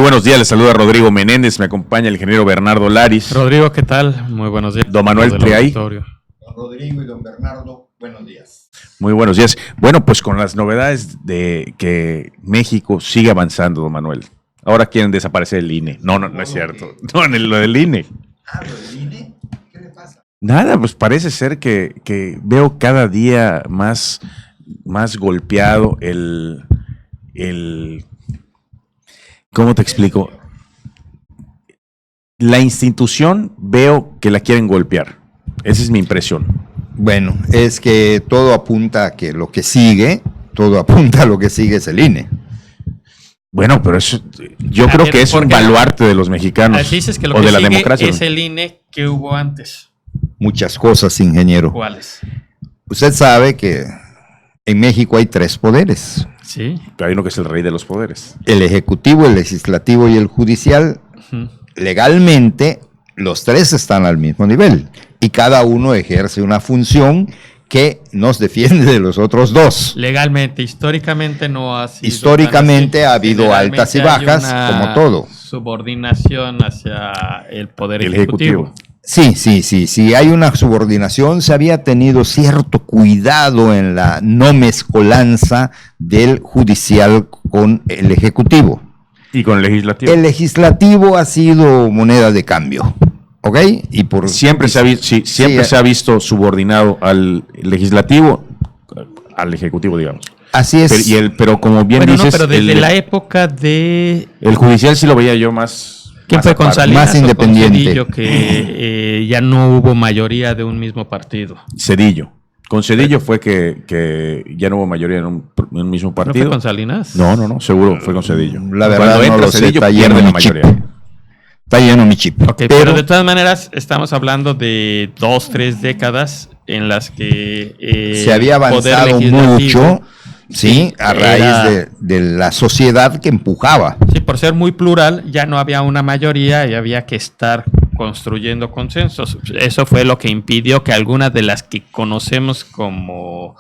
buenos días, les saluda Rodrigo Menéndez, me acompaña el ingeniero Bernardo Laris. Rodrigo, ¿qué tal? Muy buenos días. Don Manuel Triay. Don Rodrigo y don Bernardo, buenos días. Muy buenos días. Bueno, pues con las novedades de que México sigue avanzando, don Manuel. Ahora quieren desaparecer el INE. No es cierto. No, en lo del INE. ¿Lo del INE? ¿Qué le pasa? Nada, pues parece ser que veo cada día más golpeado el ¿cómo te explico? La institución veo que la quieren golpear. Esa es mi impresión. Bueno, es que todo apunta a que lo que sigue es el INE. Bueno, pero eso, yo creo que es un baluarte de los mexicanos. Así dices que lo o que de la sigue democracia. Es el INE que hubo antes. Muchas cosas, ingeniero. ¿Cuáles? Usted sabe que en México hay 3 poderes. Sí. Pero hay uno que es el rey de los poderes. El ejecutivo, el legislativo y el judicial. Uh-huh. Legalmente, los 3 están al mismo nivel y cada uno ejerce una función que nos defiende de los otros 2. Legalmente, históricamente no ha sido. Históricamente ha habido altas y bajas, como todo. Subordinación hacia el poder ejecutivo. Sí, hay una subordinación. Se había tenido cierto cuidado en la no mezcolanza del judicial con el ejecutivo. Y con el legislativo. El legislativo ha sido moneda de cambio, ¿ok? Y por siempre se ha visto subordinado al legislativo, al ejecutivo, digamos. Así es. Pero como bien dices, pero desde la época de el judicial sí lo veía yo más. ¿Quién fue con Salinas? Más independiente. Con Cedillo, que ya no hubo mayoría de un mismo partido. Cedillo. Con Cedillo fue que ya no hubo mayoría en un mismo partido. ¿No fue con Salinas? No, seguro fue con Cedillo. La verdad no lo sé, Cedillo, está lleno pierde la mi chip. mayoría. Está lleno mi chip. Ok, pero de todas maneras estamos hablando de 2-3 décadas en las que se había avanzado mucho, sí, a raíz de la sociedad que empujaba. Sí, por ser muy plural, ya no había una mayoría y había que estar construyendo consensos. Eso fue lo que impidió que algunas de las que conocemos como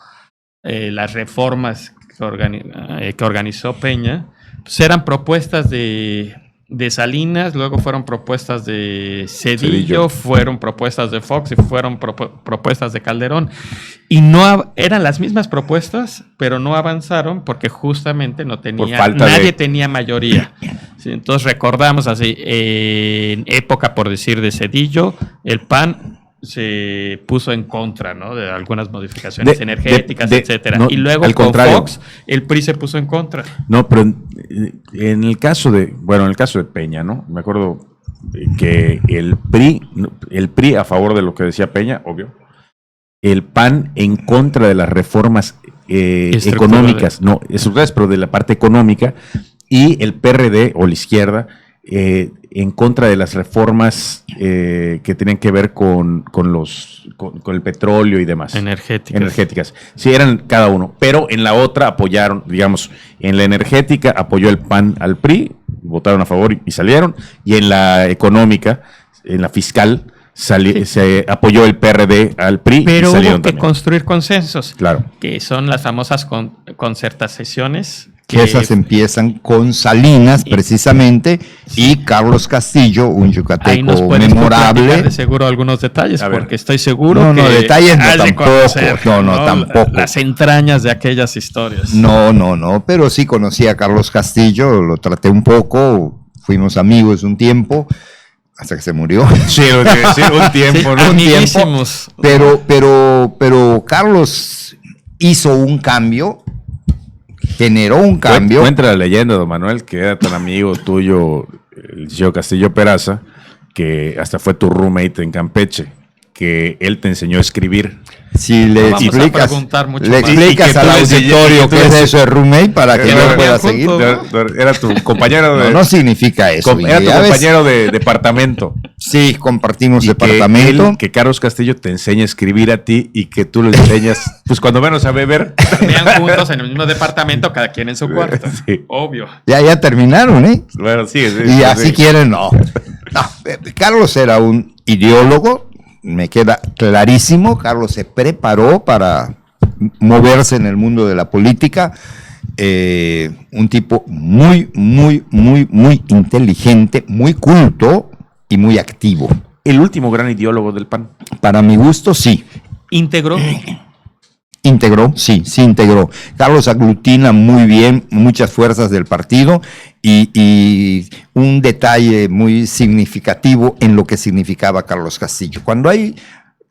las reformas que organizó Peña, pues eran propuestas de Salinas, luego fueron propuestas de Cedillo, fueron propuestas de Fox y fueron propuestas de Calderón. Y no eran las mismas propuestas, pero no avanzaron porque justamente nadie tenía mayoría. Sí, entonces recordamos así, en época, por decir, de Cedillo, el PAN se puso en contra, ¿no?, de algunas modificaciones energéticas, etcétera. No, y luego con Fox, el PRI se puso en contra. No, pero en el caso de Peña, ¿no? Me acuerdo que el PRI a favor de lo que decía Peña, obvio. El PAN en contra de las reformas económicas, no, estructurales, pero de la parte económica, y el PRD o la izquierda en contra de las reformas que tenían que ver con el petróleo y demás. Energéticas. Sí, eran cada uno. Pero en la otra apoyaron, digamos, en la energética apoyó el PAN al PRI, votaron a favor y salieron. Y en la económica, en la fiscal, se apoyó el PRD al PRI. Pero y salieron hubo que también construir consensos. Claro. Que son las famosas concertaciones. Que esas empiezan con Salinas, precisamente, y Carlos Castillo, un yucateco memorable. De seguro algunos detalles, porque estoy seguro que... No, detalles no, tampoco. Tampoco. Las entrañas de aquellas historias. No, pero sí conocí a Carlos Castillo, lo traté un poco, fuimos amigos un tiempo, hasta que se murió. Sí, un tiempo, ¿no? Un tiempo. Pero Carlos hizo un cambio, generó un cambio. Cuenta la leyenda, don Manuel, que era tan amigo tuyo, el Gio Castillo Peraza, que hasta fue tu roommate en Campeche, que él te enseñó a escribir. Si le explicas al auditorio qué es eso de roommate para que no pueda seguir. Era tu compañero de... No significa eso. Era tu compañero de departamento. Sí, compartimos departamento. Que Carlos Castillo te enseña a escribir a ti y que tú le enseñas, pues cuando menos a beber. Dormían juntos en el mismo departamento, cada quien en su cuarto. Sí. Obvio. Ya terminaron, ¿eh? Bueno, sí. Y así quieren, no. Carlos era un ideólogo. Me queda clarísimo, Carlos se preparó para moverse en el mundo de la política un tipo muy, muy, muy, muy inteligente, muy culto y muy activo. El último gran ideólogo del PAN. Para mi gusto, sí. Integró. Integró, sí integró. Carlos aglutina muy bien muchas fuerzas del partido y un detalle muy significativo en lo que significaba Carlos Castillo. Cuando hay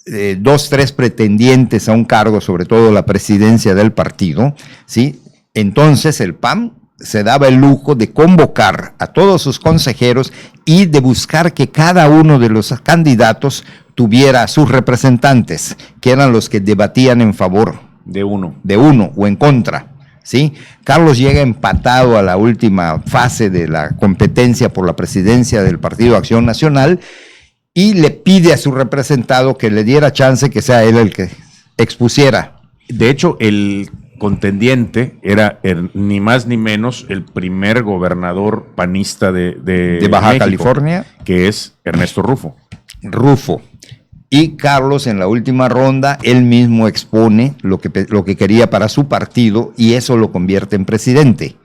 2, 3 pretendientes a un cargo, sobre todo la presidencia del partido, ¿sí? Entonces el PAN se daba el lujo de convocar a todos sus consejeros y de buscar que cada uno de los candidatos tuviera a sus representantes, que eran los que debatían en favor de uno o en contra, ¿sí? Carlos llega empatado a la última fase de la competencia por la presidencia del Partido Acción Nacional y le pide a su representado que le diera chance que sea él el que expusiera. De hecho, el contendiente era ni más ni menos el primer gobernador panista de Baja México, California, que es Ernesto Rufo. Y Carlos en la última ronda, él mismo expone lo que quería para su partido y eso lo convierte en presidente.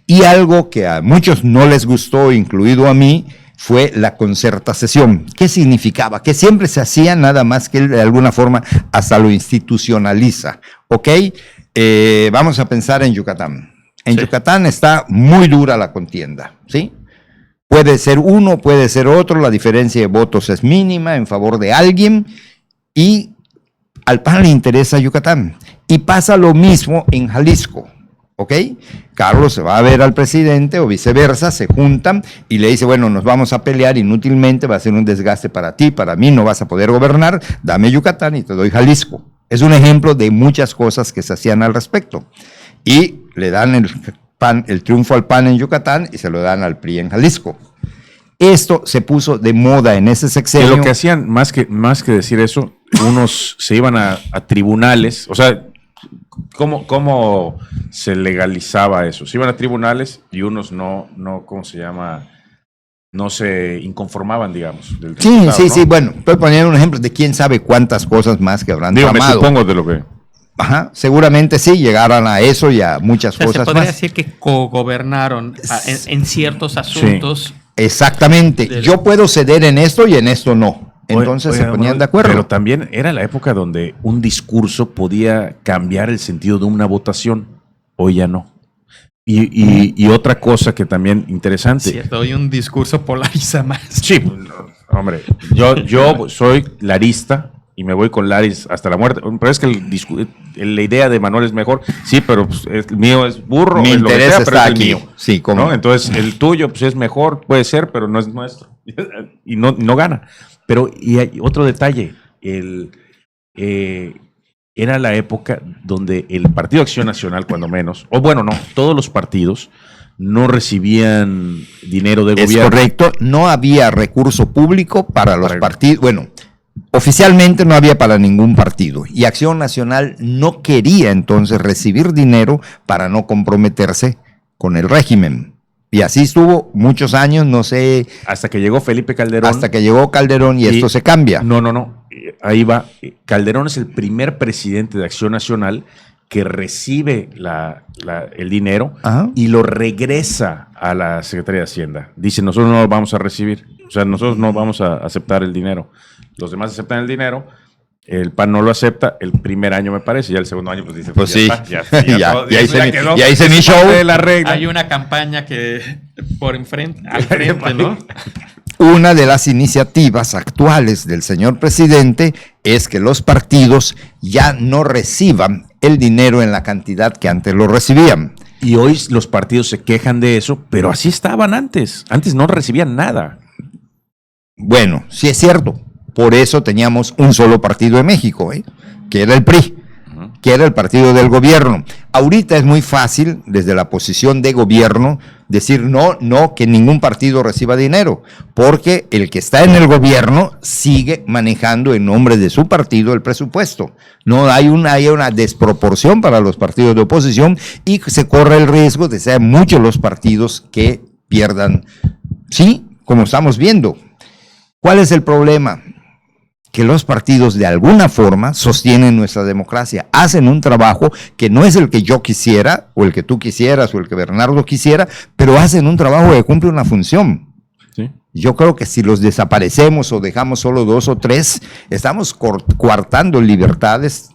Y algo que a muchos no les gustó, incluido a mí, fue la concertación. ¿Qué significaba? Que siempre se hacía, nada más que él de alguna forma hasta lo institucionaliza. ¿Ok? Vamos a pensar en Yucatán. En Yucatán está muy dura la contienda, ¿sí? Puede ser uno, puede ser otro, la diferencia de votos es mínima en favor de alguien y al PAN le interesa Yucatán. Y pasa lo mismo en Jalisco, ¿ok? Carlos se va a ver al presidente o viceversa, se juntan y le dice, bueno, nos vamos a pelear inútilmente, va a ser un desgaste para ti, para mí, no vas a poder gobernar, dame Yucatán y te doy Jalisco. Es un ejemplo de muchas cosas que se hacían al respecto. Y le dan el triunfo al PAN en Yucatán y se lo dan al PRI en Jalisco. Esto se puso de moda en ese sexenio. Que lo que hacían, más que decir eso, unos se iban a tribunales, o sea, ¿cómo se legalizaba eso? Se iban a tribunales y unos no, ¿cómo se llama? No se inconformaban, digamos. Del resultado, Sí, ¿no? bueno, estoy poniendo un ejemplo de quién sabe cuántas cosas más que habrán me tramado. supongo de lo que... Ajá, seguramente sí, llegaran a eso y a muchas cosas se podría más. decir que cogobernaron en ciertos asuntos. Sí. Exactamente, yo puedo ceder en esto y en esto no. Entonces se ponían de acuerdo. Pero también era la época donde un discurso podía cambiar el sentido de una votación. Hoy ya no. Y otra cosa que también interesante. Cierto, hoy un discurso polariza más. Sí, hombre, yo soy larista y me voy con Laris hasta la muerte. Pero es que la idea de Manuel es mejor. Sí, pero pues, el mío es burro. Mi es lo que interés sea, pero está es el aquí. mío, Sí, ¿cómo? ¿no? Entonces, el tuyo pues, es mejor, puede ser, pero no es nuestro. Y no gana. Pero y hay otro detalle. Era la época donde el Partido Acción Nacional, cuando menos, o bueno, no, todos los partidos no recibían dinero de gobierno. Es correcto, no había recurso público para los partidos. Bueno, oficialmente no había para ningún partido y Acción Nacional no quería entonces recibir dinero para no comprometerse con el régimen. Y así estuvo muchos años, no sé. Hasta que llegó Felipe Calderón. Hasta que llegó Calderón y esto se cambia. No. Ahí va. Calderón es el primer presidente de Acción Nacional que recibe el dinero. Ajá. Y lo regresa a la Secretaría de Hacienda. Dice, nosotros no lo vamos a recibir. O sea, nosotros no vamos a aceptar el dinero. Los demás aceptan el dinero. El PAN no lo acepta el primer año, me parece, y el segundo año pues dice, pues sí, ya hice mi show. Hay una campaña que al frente, ¿no? Una de las iniciativas actuales del señor presidente es que los partidos ya no reciban el dinero en la cantidad que antes lo recibían. Y hoy los partidos se quejan de eso, pero así estaban antes. Antes no recibían nada. Bueno, sí es cierto. Por eso teníamos un solo partido en México, que era el PRI, que era el partido del gobierno. Ahorita es muy fácil, desde la posición de gobierno, decir no, que ningún partido reciba dinero, porque el que está en el gobierno sigue manejando en nombre de su partido el presupuesto. No hay una desproporción para los partidos de oposición y se corre el riesgo de ser muchos los partidos que pierdan, sí, como estamos viendo. ¿Cuál es el problema? que los partidos de alguna forma sostienen nuestra democracia, hacen un trabajo que no es el que yo quisiera, o el que tú quisieras, o el que Bernardo quisiera, pero hacen un trabajo que cumple una función. Sí. Yo creo que si los desaparecemos o dejamos solo 2 o 3, estamos coartando libertades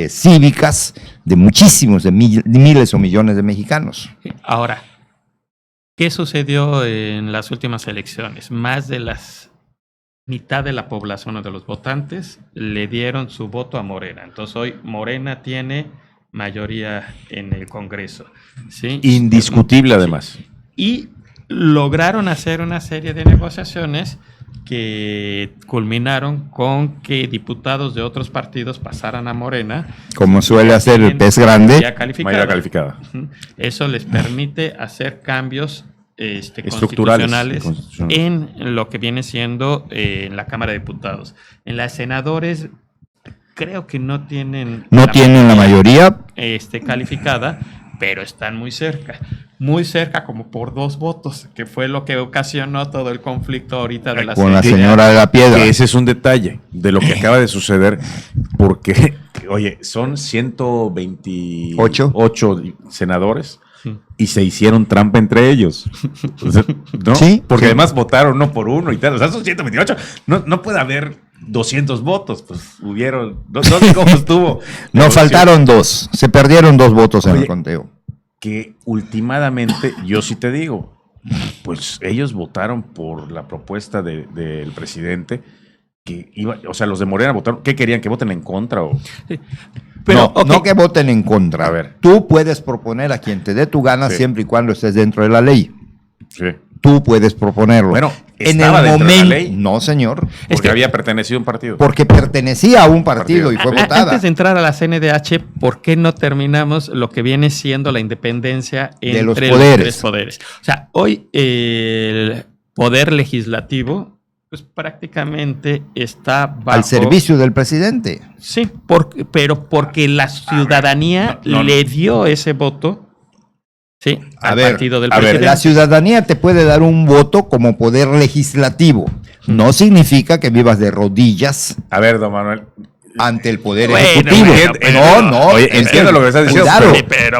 cívicas de muchísimos, de miles o millones de mexicanos. Ahora, ¿qué sucedió en las últimas elecciones? Más de las mitad de la población o de los votantes le dieron su voto a Morena. Entonces hoy Morena tiene mayoría en el Congreso. ¿Sí? Indiscutible además. Y lograron hacer una serie de negociaciones que culminaron con que diputados de otros partidos pasaran a Morena. Como suele hacer el pez grande. Mayoría calificada. Eso les permite hacer cambios estructurales constitucionales en lo que viene siendo en la Cámara de Diputados. En las senadores creo que no tienen la mayoría calificada, pero están muy cerca como por 2 votos, que fue lo que ocasionó todo el conflicto ahorita de con la señora de la Piedra. Que ese es un detalle de lo que acaba de suceder, porque, oye, son 128 senadores. Y se hicieron trampa entre ellos. O sea, ¿no? Sí, porque además votaron uno por uno y tal. O sea, son 128. No puede haber 200 votos. Pues hubieron. No sé cómo estuvo. No, faltaron 2. Se perdieron 2 votos en el conteo. Que últimamente, yo sí te digo, pues ellos votaron por la propuesta del presidente. Que iba, o sea, los de Morena votaron. ¿Qué querían? ¿Que voten en contra? O... Sí. Pero, no que voten en contra. A ver, tú puedes proponer a quien te dé tu gana siempre y cuando estés dentro de la ley. Sí. Tú puedes proponerlo. Bueno, en ¿estaba el dentro de la momento, ley? no, señor. Porque había pertenecido a un partido. Porque pertenecía a un partido y fue votada. Antes de entrar a la CNDH, ¿por qué no terminamos lo que viene siendo la independencia entre los 3 poderes? O sea, hoy el poder legislativo pues prácticamente está bajo... Al servicio del presidente. Sí, pero porque la ciudadanía le dio ese voto, ¿sí? Al partido del presidente. La ciudadanía te puede dar un voto como poder legislativo. No significa que vivas de rodillas. A ver, don Manuel. Ante el poder ejecutivo. Oye, entiendo lo que estás diciendo.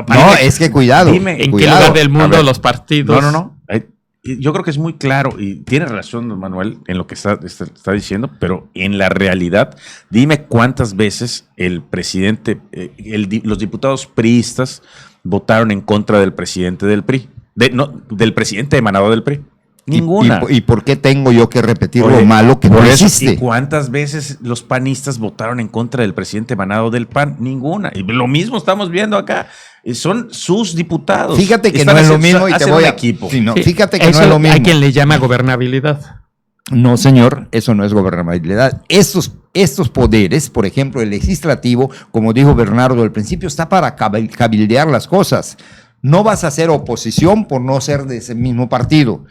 Cuidado. Es que cuidado. Dime, ¿en qué lugar del mundo los partidos? No. Yo creo que es muy claro y tiene razón, don Manuel, en lo que está diciendo, pero en la realidad, dime cuántas veces el presidente, los diputados priistas votaron en contra del presidente del PRI, del presidente emanado del PRI. Ninguna. ¿Y por qué tengo yo que repetir lo malo que no existe? ¿Y cuántas veces los panistas votaron en contra del presidente emanado del PAN? Ninguna. Y lo mismo estamos viendo acá. Son sus diputados. Fíjate que no es lo mismo y te voy a... equipo. Sí, no, fíjate que no es lo mismo. Hay quien le llama gobernabilidad. No, señor, eso no es gobernabilidad. Estos poderes, por ejemplo, el legislativo, como dijo Bernardo al principio, está para cabildear las cosas. No vas a hacer oposición por no ser de ese mismo partido.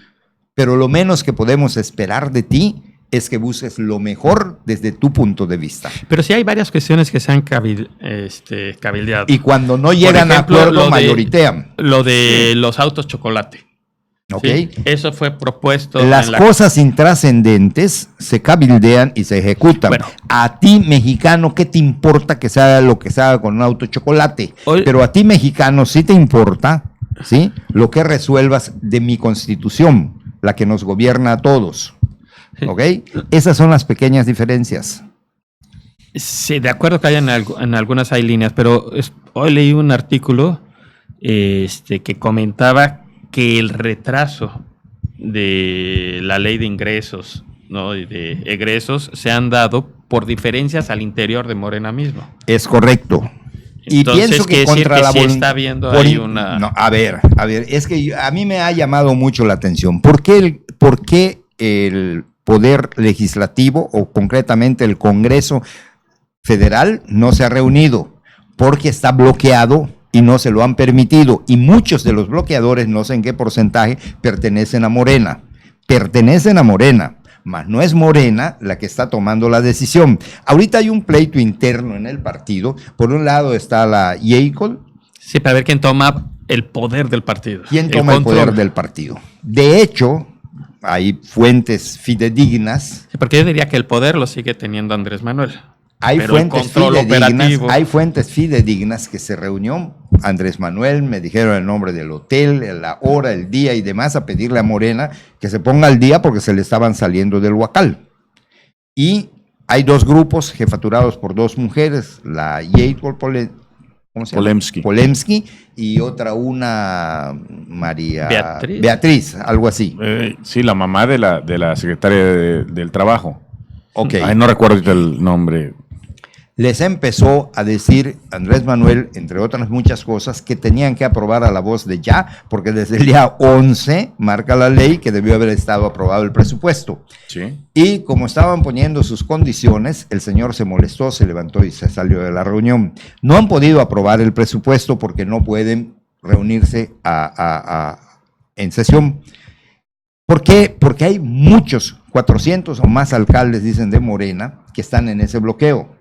Pero lo menos que podemos esperar de ti es que busques lo mejor desde tu punto de vista. Pero sí hay varias cuestiones que se han cabildeado. Y cuando no llegan a acuerdo, mayoritean. Lo de los autos chocolate. Okay. ¿Sí? Eso fue propuesto. Las cosas intrascendentes se cabildean y se ejecutan. Bueno, a ti, mexicano, ¿qué te importa que se haga lo que se haga con un auto chocolate? Pero a ti, mexicano, sí te importa, ¿sí?, lo que resuelvas de mi constitución, la que nos gobierna a todos. ¿Ok? Esas son las pequeñas diferencias. Sí, de acuerdo que en algunas hay líneas, pero hoy leí un artículo que comentaba que el retraso de la ley de ingresos, ¿no?, y de egresos se han dado por diferencias al interior de Morena mismo. Es correcto. Y entonces, pienso que contra la voluntad... Sí está viendo ahí una... No, a ver, es que a mí me ha llamado mucho la atención. ¿Por qué el Poder Legislativo, o concretamente el Congreso Federal, no se ha reunido? Porque está bloqueado y no se lo han permitido. Y muchos de los bloqueadores, no sé en qué porcentaje, pertenecen a Morena. Mas no es Morena la que está tomando la decisión. Ahorita hay un pleito interno en el partido. Por un lado está la YEICOL. Sí, para ver quién toma el poder del partido. ¿Quién toma el poder del partido? De hecho, hay fuentes fidedignas. Sí, porque yo diría que el poder lo sigue teniendo Andrés Manuel. Hay Pero el control operativo. hay fuentes fidedignas que se reunió Andrés Manuel, me dijeron el nombre del hotel, la hora, el día y demás, a pedirle a Morena que se ponga al día porque se le estaban saliendo del huacal. Y hay dos grupos jefaturados por dos mujeres, la Jacob Polemski y otra una María Beatriz, algo así. Sí, la mamá de la secretaria del Trabajo. Okay. Ay, no recuerdo el nombre. Les empezó a decir Andrés Manuel, entre otras muchas cosas, que tenían que aprobar a la voz de ya, porque desde el día 11 marca la ley que debió haber estado aprobado el presupuesto. Sí. Y como estaban poniendo sus condiciones, el señor se molestó, se levantó y se salió de la reunión. No han podido aprobar el presupuesto porque no pueden reunirse en sesión. ¿Por qué? Porque hay muchos, 400 o más alcaldes, dicen, de Morena, que están en ese bloqueo.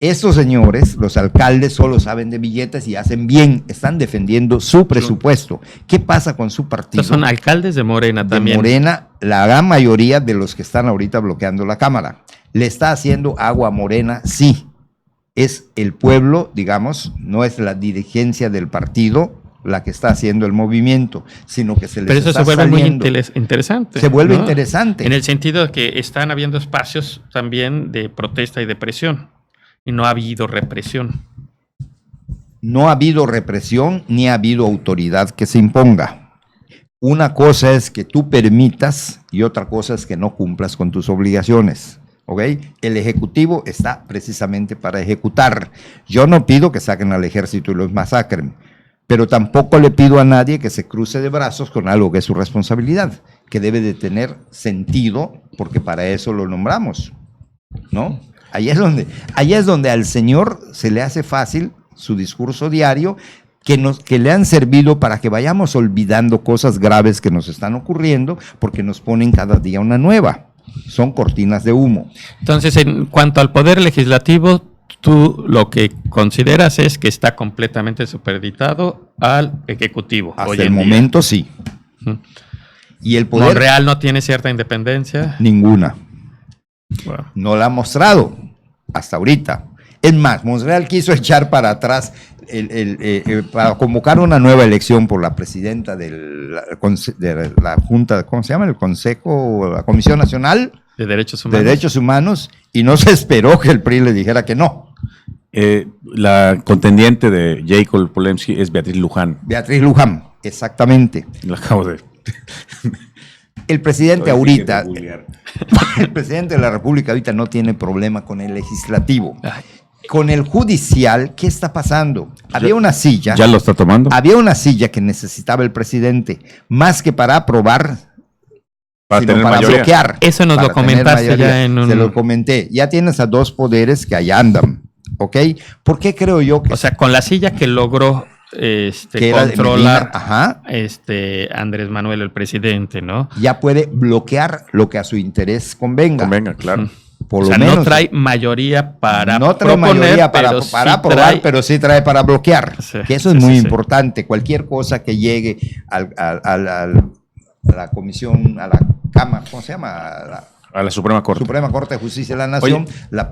Estos señores, los alcaldes, solo saben de billetes y hacen bien, están defendiendo su presupuesto. ¿Qué pasa con su partido? Estos son alcaldes de Morena también. De Morena, la gran mayoría de los que están ahorita bloqueando la Cámara. ¿Le está haciendo agua a Morena? Sí. Es el pueblo, digamos, no es la dirigencia del partido la que está haciendo el movimiento, sino que se les Pero eso está se vuelve saliendo. muy interesante. Se vuelve ¿no? interesante. En el sentido de que están habiendo espacios también de protesta y de presión. Y no ha habido represión. No ha habido represión ni ha habido autoridad que se imponga. Una cosa es que tú permitas y otra cosa es que no cumplas con tus obligaciones. ¿Ok? El Ejecutivo está precisamente para ejecutar. Yo no pido que saquen al ejército y los masacren, pero tampoco le pido a nadie que se cruce de brazos con algo que es su responsabilidad, que debe de tener sentido porque para eso lo nombramos, ¿no? Ahí es donde al señor se le hace fácil su discurso diario, que le han servido para que vayamos olvidando cosas graves que nos están ocurriendo, porque nos ponen cada día una nueva. Son cortinas de humo. Entonces, en cuanto al poder legislativo, tú lo que consideras es que está completamente supeditado al Ejecutivo. Hasta el momento sí. Y el poder Monreal no tiene cierta independencia. Ninguna. Bueno. No la ha mostrado hasta ahorita. Es más, Monreal quiso echar para atrás para convocar una nueva elección por la presidenta de la Junta, ¿cómo se llama? El Consejo, la Comisión Nacional de Derechos Humanos, y no se esperó que el PRI le dijera que no. La contendiente de Jacob Polemski es Beatriz Luján. Beatriz Luján, exactamente. La acabo de... El presidente ahorita, el presidente de la República ahorita no tiene problema con el legislativo. Ay. Con el judicial, ¿qué está pasando? Había una silla. ¿Ya lo está tomando? Había una silla que necesitaba el presidente, más que para aprobar, sino para bloquear. Eso nos lo comentaste ya en un... Se lo comenté. Ya tienes a dos poderes que allá andan, ¿ok? ¿Por qué creo yo que... O sea, con la silla que logró controlar Andrés Manuel, el presidente, ¿no? Ya puede bloquear lo que a su interés convenga. Convenga, claro. Por o sea, lo menos, no trae mayoría para no trae proponer, mayoría para sí aprobar, pero sí trae para bloquear. Sí, que eso es muy importante. Cualquier cosa que llegue a la comisión, a la Cámara, ¿cómo se llama? A la Suprema Corte. Suprema Corte de Justicia de la Nación,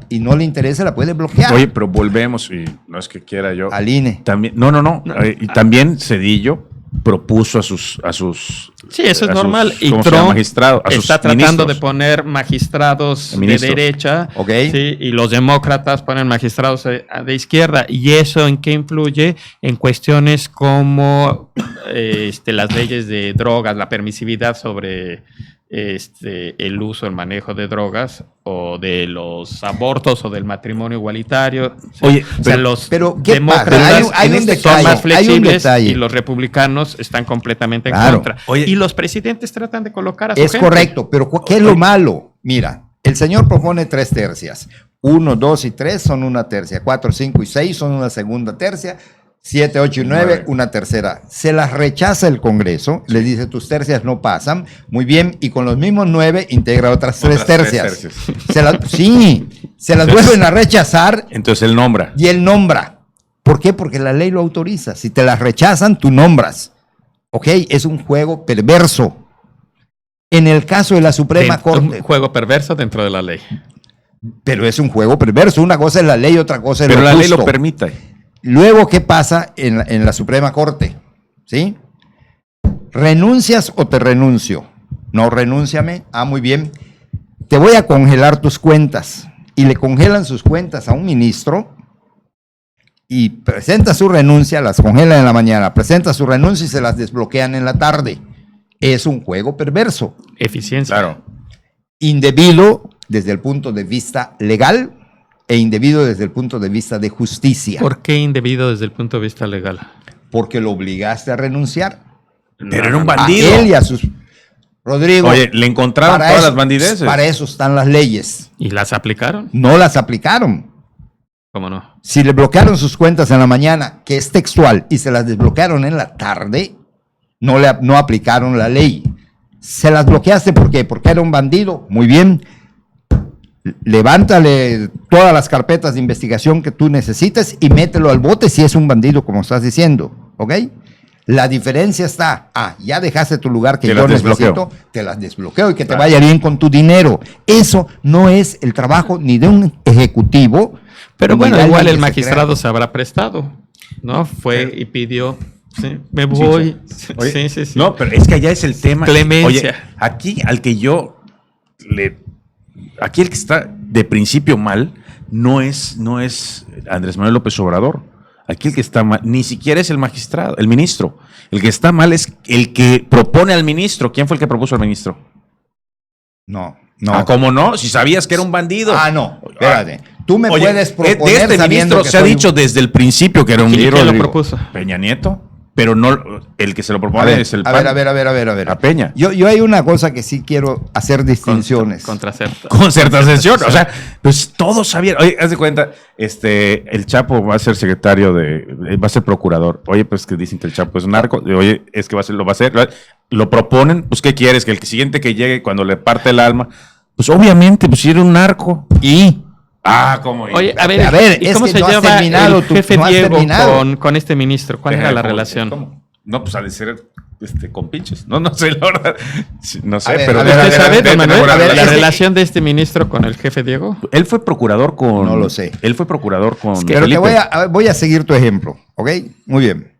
y no le interesa, la puede bloquear. Oye, pero volvemos, y no es que quiera yo. Al INE. También, no. Y también Cedillo propuso a sus sí, eso es normal. Y Trump está tratando de poner magistrados de derecha, ¿sí? Y los demócratas ponen magistrados de izquierda. ¿Y eso en qué influye? En cuestiones como las leyes de drogas, la permisividad sobre el uso, el manejo de drogas, o de los abortos, o del matrimonio igualitario. Oye, o sea, los pero ¿qué demócratas hay un detalle, son más flexibles hay un y los republicanos están completamente en claro. contra. Oye, y los presidentes tratan de colocar a su Es gente. correcto, pero ¿qué es lo malo? Mira, el señor propone 3 tercias. 1, 2 y 3 son una tercia. 4, 5 y 6 son una segunda tercia. 7, 8 y 9, una tercera. Se las rechaza el Congreso, le dice tus tercias no pasan, muy bien, y con los mismos 9 integra otras 3 tercias. Se las vuelven a rechazar. Entonces él nombra. Y él nombra. ¿Por qué? Porque la ley lo autoriza. Si te las rechazan, tú nombras. ¿Ok? Es un juego perverso. En el caso de la Suprema Corte, Un juego perverso dentro de la ley. pero es un juego perverso. Una cosa es la ley, otra cosa es Pero lo la ley justo. lo permite. Luego, ¿qué pasa en la Suprema Corte? ¿Sí? ¿Renuncias o te renuncio? No, renúnciame. Ah, muy bien. Te voy a congelar tus cuentas. Y le congelan sus cuentas a un ministro y presenta su renuncia, las congelan en la mañana, presenta su renuncia y se las desbloquean en la tarde. Es un juego perverso. Eficiencia. Claro. Indebido desde el punto de vista legal e indebido desde el punto de vista de justicia. ¿Por qué indebido desde el punto de vista legal? Porque lo obligaste a renunciar. Pero era un A bandido. él y a sus... Rodrigo, Oye, le encontraron para todas eso- las bandideces. Para eso están las leyes. ¿Y las aplicaron? No las aplicaron. ¿Cómo no? Si le bloquearon sus cuentas en la mañana, que es textual, y se las desbloquearon en la tarde, no aplicaron la ley. Se las bloqueaste, ¿por qué? Porque era un bandido. Muy bien. Levántale todas las carpetas de investigación que tú necesites y mételo al bote si es un bandido, como estás diciendo. ¿Ok? La diferencia está, ya dejaste tu lugar que Te yo las desbloqueo. necesito, te las desbloqueo y que te Claro. vaya bien con tu dinero. Eso no es el trabajo ni de un ejecutivo. Pero ni bueno, de igual alguien el que se magistrado crea. se habrá prestado, ¿no? Fue y pidió, sí, me voy. Oye, Sí. No, pero es que allá es el tema. Clemencia. Oye, aquí al que yo aquí el que está de principio mal no es Andrés Manuel López Obrador. Aquí el que está mal, ni siquiera es el magistrado, el ministro. El que está mal es el que propone al ministro. ¿Quién fue el que propuso al ministro? No. ¿Cómo no? Si sabías que era un bandido. No. Espérate. Tú me Oye, puedes proponer de este sabiendo ministro que se ha soy- dicho desde el principio que era un ¿Quién bandido. lo propuso? Peña Nieto, pero no el que se lo A propone ver, es el a PAN. ver. A Peña. Yo hay una cosa que sí quiero hacer distinciones. Contracepta. Concertación, o sea, pues todos sabían. Oye, haz de cuenta, el Chapo va a ser va a ser procurador. Oye, pues que dicen que el Chapo es un narco. Oye, es que lo va a ser. Lo proponen, pues ¿qué quieres? Que el siguiente que llegue cuando le parte el alma, pues obviamente, pues si era un narco. Y ¿Cómo? Oye, a A ver, ver, ¿y es cómo que se no has lleva terminado el tú, jefe no has Diego terminado. con este ministro? ¿Cuál era la relación? ¿Cómo? No, pues ha de ser con pinches. No sé, la verdad. Sí, no sé, A ver, pero a ver, ¿Usted sabe, don Manuel, a ver, la ese- relación de este ministro con el jefe Diego? él fue procurador con. No lo sé. Él fue procurador con. Pero te Felipe. voy a seguir tu ejemplo, ¿ok? Muy bien.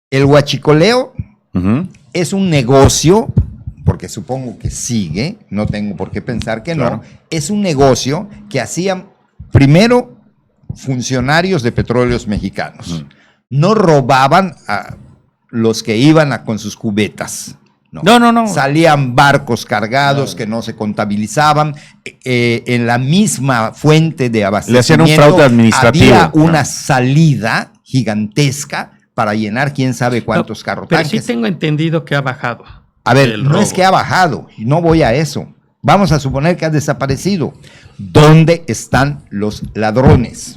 El huachicoleo Ujú. es un negocio, porque supongo que sigue, no tengo por qué pensar que Claro. no, es un negocio que hacían primero funcionarios de Petróleos Mexicanos. No robaban a los que iban con sus cubetas. No. Salían barcos cargados que no se contabilizaban. En la misma fuente de abastecimiento Le hacían un fraude administrativo. había una salida gigantesca para llenar quién sabe cuántos Pero carrotanques. sí tengo entendido que ha bajado. A ver, el no robo. es que ha bajado, y no voy a eso. Vamos a suponer que ha desaparecido. ¿Dónde están los ladrones?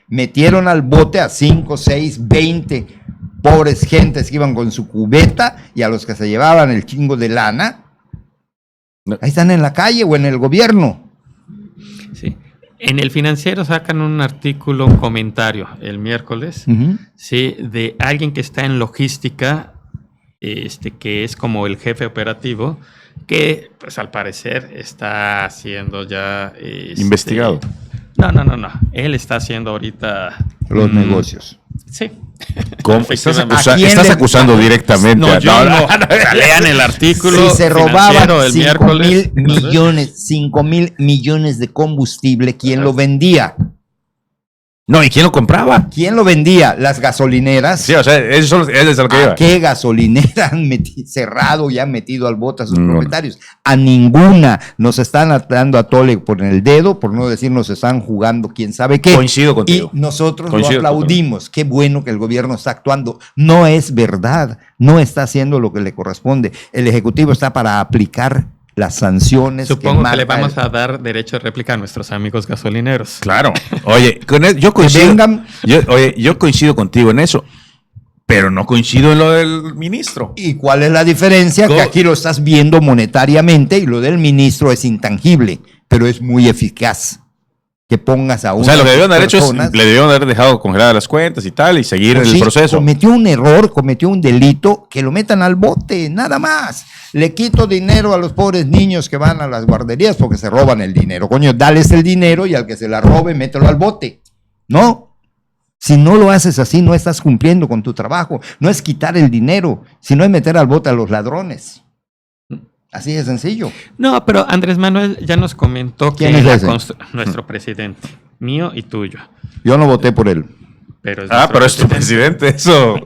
Metieron al bote a 5, 6, 20 pobres gentes que iban con su cubeta y a los que se llevaban el chingo de lana. No. Ahí están en la calle o en el gobierno. Sí. En el Financiero sacan un artículo, un comentario el miércoles, sí, de alguien que está en logística, que es como el jefe operativo, que pues al parecer está haciendo ya... Investigado. No. Él está haciendo ahorita... Los negocios. Sí. ¿Cómo? Estás, Efectivamente. ¿A quién estás le- acusando directamente. No, yo no. Lean el artículo. Si se robaban Financiero el 5 miércoles. mil millones, 5 mil millones de combustible, ¿quién lo vendía? No, ¿y quién lo compraba? ¿Quién lo vendía? Las gasolineras. Sí, o sea, eso es lo que ¿A iba. qué gasolinera han cerrado y han metido al bote a sus No. propietarios? A ninguna. Nos están atando a tole por el dedo, por no decir nos están jugando quién sabe qué. Coincido contigo. Y nosotros Coincido lo aplaudimos. Qué bueno que el gobierno está actuando. No es verdad. No está haciendo lo que le corresponde. El Ejecutivo está para aplicar las sanciones. Supongo que le marca vamos a dar derecho de réplica a nuestros amigos gasolineros. Claro. Oye, yo coincido. vengan. Yo coincido contigo en eso, pero no coincido en lo del ministro. ¿Y cuál es la diferencia? Que aquí lo estás viendo monetariamente y lo del ministro es intangible, pero es muy eficaz. que pongas a O una sea, lo que debieron haber hecho es, personas. le debieron haber dejado congeladas las cuentas y tal, y seguir Pues el sí, proceso. cometió un error, cometió un delito, que lo metan al bote, nada más. Le quito dinero a los pobres niños que van a las guarderías porque se roban el dinero. Coño, dales el dinero y al que se la robe, mételo al bote. No, si no lo haces así, no estás cumpliendo con tu trabajo. No es quitar el dinero, sino es meter al bote a los ladrones. Así de sencillo. No, pero Andrés Manuel ya nos comentó que ¿Quién es ese? nuestro presidente, mío y tuyo. Yo no voté por él. Pero es Ah, nuestro pero es tu presidente, eso.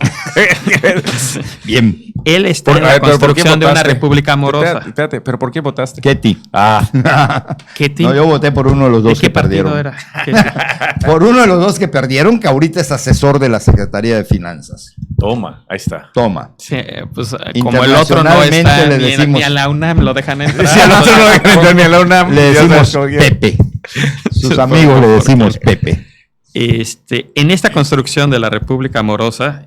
Bien. Él está en A la ver, pero ¿por qué construcción de una votaste? república amorosa. Espérate, pero ¿por qué votaste? Ketty. Ah, No, yo voté por uno de los ¿De dos qué que partido perdieron. era? Por uno de los dos que perdieron, que ahorita es asesor de la Secretaría de Finanzas. toma, ahí está. Toma. Sí, pues como el otro no Internacionalmente está le ni, decimos- ni a la UNAM lo dejan entrar. Si al otro no dejan entrar ni a la UNAM, Le ya decimos sabes cómo- Pepe. Sus amigos le decimos Pepe. En esta construcción de la República Amorosa,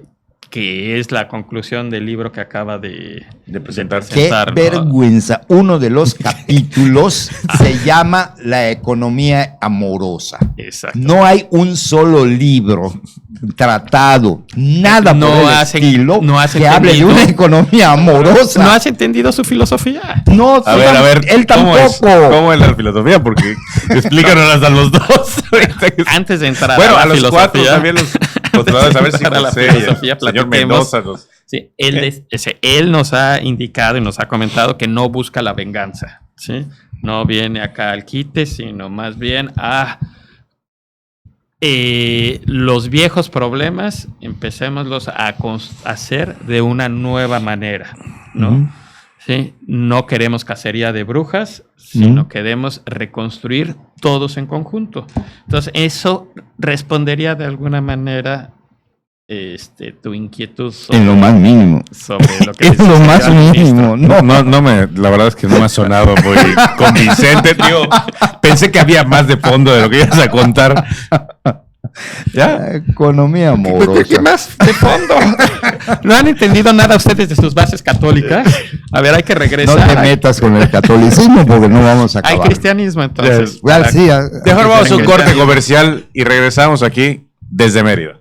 que es la conclusión del libro que acaba de presentarse. Qué presentar, ¿no? vergüenza. Uno de los capítulos se llama La economía amorosa. Exacto. No hay un solo libro, tratado, nada No por el has- estilo no has que hable de entendido. una economía amorosa. ¿No has entendido su filosofía? No, A ver, él ¿cómo es? tampoco. ¿Cómo es la filosofía? Porque explícanos a los dos. Antes de entrar Bueno, a a la los filosofía, cuatro también los controladores, a ver si Para la José, filosofía, el señor platiquemos. Mendoza nos... sí, él nos ha indicado y nos ha comentado que no busca la venganza, ¿sí? No viene acá al quite, sino más bien a los viejos problemas, empecémoslos a hacer de una nueva manera, ¿no? Ujú. ¿Sí? No queremos cacería de brujas, sino Ujú. queremos reconstruir todos en conjunto. Entonces, eso respondería de alguna manera tu inquietud En lo más mínimo. sobre lo que En dice lo el más señor ministro. mínimo. La verdad es que no me ha sonado muy convincente, tío. Pensé que había más de fondo de lo que ibas a contar. ¿Ya? Economía amorosa. ¿Qué más de fondo? ¿No han entendido nada ustedes de sus bases católicas? A ver, hay que No regresar. te metas con el catolicismo porque no vamos a Hay acabar. cristianismo, entonces. Well, sí, Mejor vamos a un que corte sea- comercial y regresamos aquí desde Mérida.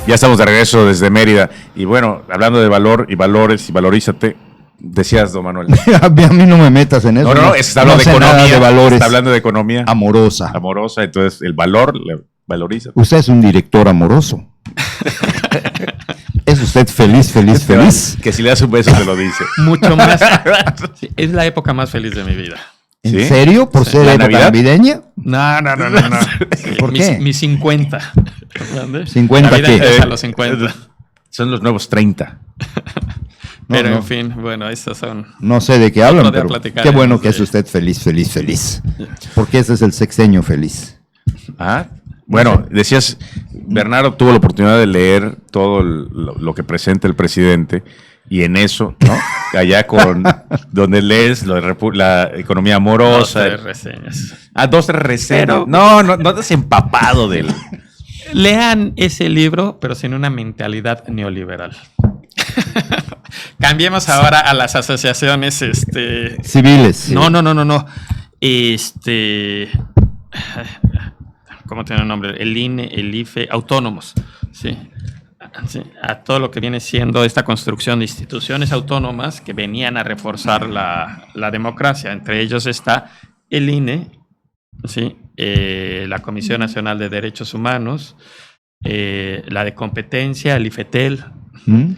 Ya estamos de regreso desde Mérida. Y bueno, hablando de valor y valores y valorízate, decías, don Manuel. A mí no me metas en eso. No, está hablando sé de nada economía. de valores. Está hablando de economía. Amorosa. Amorosa, entonces el valor, valoriza. Usted es un director amoroso. ¿Es usted feliz? Que si le das un beso te lo dice. Mucho más. Sí, es la época más feliz de mi vida. ¿En ¿Sí? serio? ¿Por ser ¿La época Navidad? navideña? No. Sí, ¿Por qué? Mis 50. ¿Entiendes? 50 La vida qué? empieza a los 50. Son los nuevos 30. Pero no. en fin, bueno, estos son... No sé de qué hablan, Otro día pero platicaremos qué bueno que de- es usted feliz. Porque ese es el sexenio feliz. Ah, bueno, decías, Bernardo tuvo la oportunidad de leer todo lo que presenta el presidente y en eso, ¿no? Allá con donde lees lo de la economía amorosa. 2, 3 reseñas. 2, 3 reseñas. Pero- No estás empapado del... Lean ese libro, pero sin una mentalidad neoliberal. Cambiemos ahora a las asociaciones, Civiles. No. ¿Cómo tiene el nombre? El INE, el IFE, autónomos. Sí. Sí, a todo lo que viene siendo esta construcción de instituciones autónomas que venían a reforzar la democracia. Entre ellos está el INE, ¿sí? La Comisión Nacional de Derechos Humanos, la de competencia, el IFETEL, ¿Mm?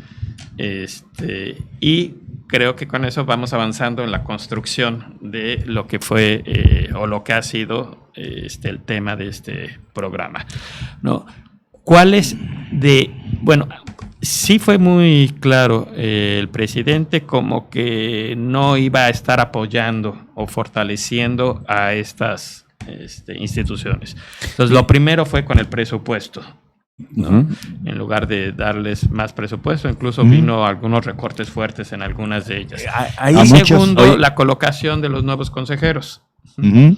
y creo que con eso vamos avanzando en la construcción de lo que fue o lo que ha sido el tema de este programa, ¿no? ¿Cuáles de...? Bueno, sí fue muy claro el presidente como que no iba a estar apoyando o fortaleciendo a estas instituciones. Entonces, lo primero fue con el presupuesto, ¿no? Ujú. En lugar de darles más presupuesto, incluso vino algunos recortes fuertes en algunas de ellas. Ahí A Y muchos- segundo, oye, la colocación de los nuevos consejeros. Ujú.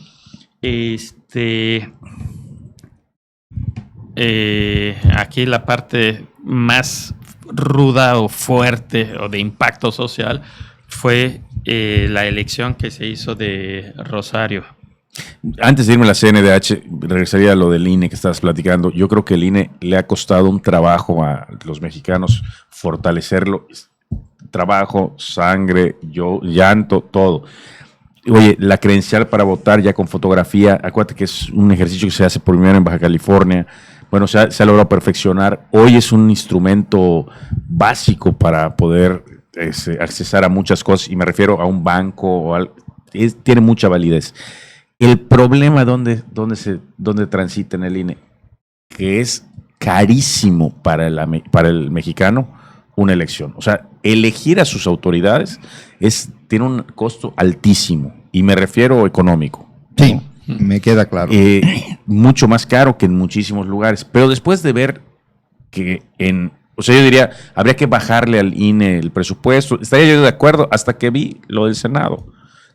Aquí la parte más ruda o fuerte o de impacto social fue la elección que se hizo de Rosario. Antes de irme a la CNDH, regresaría a lo del INE que estabas platicando. Yo creo que el INE le ha costado un trabajo a los mexicanos fortalecerlo. Trabajo, sangre, llanto, todo. Oye, la credencial para votar ya con fotografía, acuérdate que es un ejercicio que se hace por primero en Baja California. Bueno, se ha logrado perfeccionar. Hoy es un instrumento básico para poder accesar a muchas cosas, y me refiero a un banco, tiene mucha validez. El problema donde transita en el INE, que es carísimo para el mexicano una elección. O sea, elegir a sus autoridades tiene un costo altísimo, y me refiero económico. Sí, me queda claro. Mucho más caro que en muchísimos lugares. Pero después de ver que o sea, yo diría, habría que bajarle al INE el presupuesto. Estaría yo de acuerdo hasta que vi lo del Senado,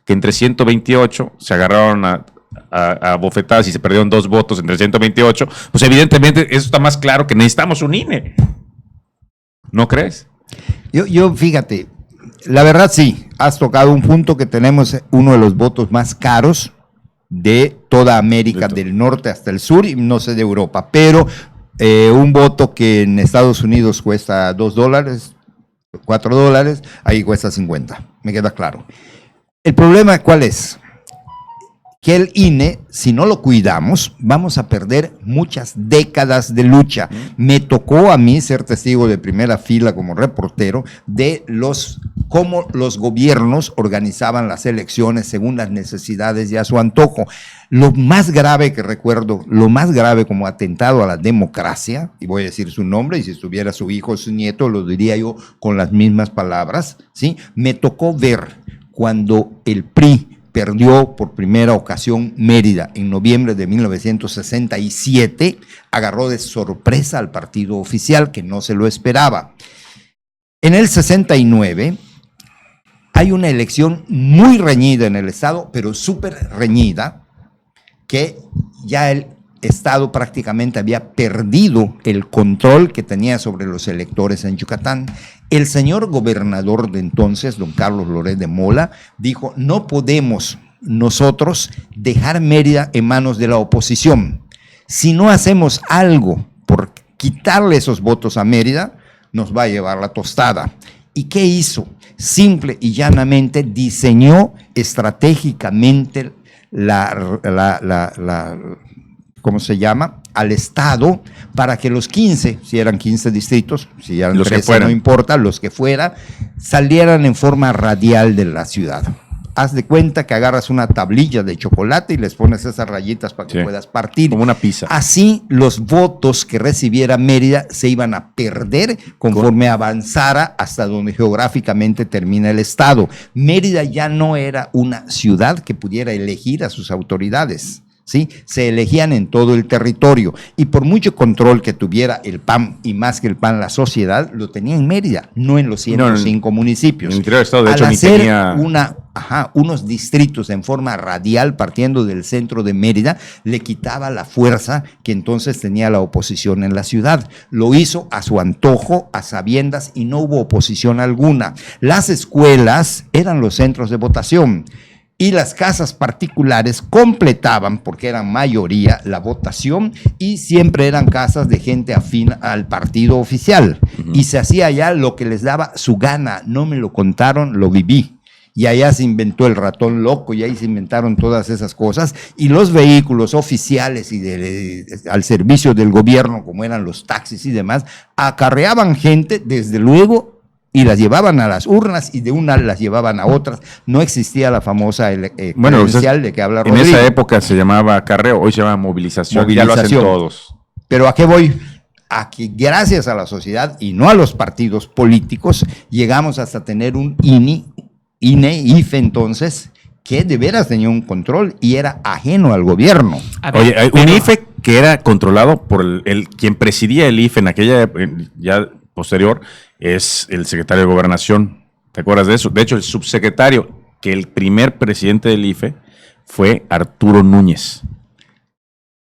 que entre 128 se agarraron a bofetadas y se perdieron 2 votos entre 128. Pues evidentemente eso está más claro que necesitamos un INE. ¿No crees? Yo, fíjate, la verdad sí, has tocado un punto que tenemos uno de los votos más caros de toda América, del norte hasta el sur, y no sé de Europa, pero un voto que en Estados Unidos cuesta $2, $4, ahí cuesta 50, me queda claro. El problema, ¿cuál es? Que el INE, si no lo cuidamos, vamos a perder muchas décadas de lucha. Me tocó a mí ser testigo de primera fila como reportero de cómo los gobiernos organizaban las elecciones según las necesidades y a su antojo. Lo más grave que recuerdo, lo más grave como atentado a la democracia, y voy a decir su nombre, y si estuviera su hijo o su nieto, lo diría yo con las mismas palabras, ¿sí? Me tocó ver cuando el PRI perdió por primera ocasión Mérida en noviembre de 1967, agarró de sorpresa al partido oficial que no se lo esperaba. En el 69 hay una elección muy reñida en el estado, pero súper reñida, que ya el Estado prácticamente había perdido el control que tenía sobre los electores en Yucatán. El señor gobernador de entonces, don Carlos Loret de Mola, dijo: no podemos nosotros dejar Mérida en manos de la oposición. Si no hacemos algo por quitarle esos votos a Mérida nos va a llevar la tostada. ¿Y qué hizo? Simple y llanamente diseñó estratégicamente ¿cómo se llama? Al Estado para que los 15, si eran 15 distritos, si eran 13, no importa, los que fuera, salieran en forma radial de la ciudad. Haz de cuenta que agarras una tablilla de chocolate y les pones esas rayitas para que puedas partir. Como una pizza. Así los votos que recibiera Mérida se iban a perder conforme avanzara hasta donde geográficamente termina el Estado. Mérida ya no era una ciudad que pudiera elegir a sus autoridades. ¿Sí? Se elegían en todo el territorio y por mucho control que tuviera el PAN y más que el PAN la sociedad, lo tenía en Mérida, no en los 105 municipios. En el interior del estado, de hecho, al ni hacer tenía... unos distritos en forma radial partiendo del centro de Mérida, le quitaba la fuerza que entonces tenía la oposición en la ciudad. Lo hizo a su antojo, a sabiendas y no hubo oposición alguna. Las escuelas eran los centros de votación. Y las casas particulares completaban, porque eran mayoría, la votación y siempre eran casas de gente afín al partido oficial. Y se hacía allá lo que les daba su gana. No me lo contaron, lo viví. Y allá se inventó el ratón loco y ahí se inventaron todas esas cosas. Y los vehículos oficiales y al servicio del gobierno, como eran los taxis y demás, acarreaban gente, desde luego, y las llevaban a las urnas y de una las llevaban a otras. No existía la famosa credencial de que habla Rodrigo. En esa época se llamaba acarreo, hoy se llama movilización. Ya lo hacen todos. Pero ¿a qué voy? A que gracias a la sociedad y no a los partidos políticos llegamos hasta tener un IFE entonces, que de veras tenía un control y era ajeno al gobierno. Oye, hay un IFE que era controlado por quien presidía el IFE en aquella ya posterior, es el secretario de Gobernación. ¿Te acuerdas de eso? De hecho, el subsecretario, que el primer presidente del IFE fue Arturo Núñez.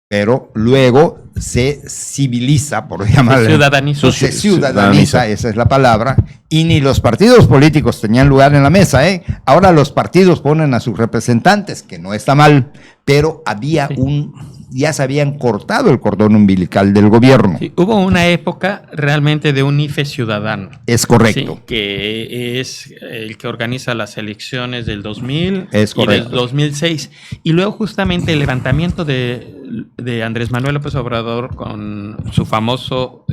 Pero luego se civiliza, por llamarle. Se ciudadaniza, esa es la palabra. Y ni los partidos políticos tenían lugar en la mesa, ¿eh? Ahora los partidos ponen a sus representantes, que no está mal, pero había ya se habían cortado el cordón umbilical del gobierno. Sí, hubo una época realmente de un IFE ciudadano. Es correcto. Sí, que es el que organiza las elecciones del 2000 y del 2006. Y luego justamente el levantamiento de Andrés Manuel López Obrador con su famoso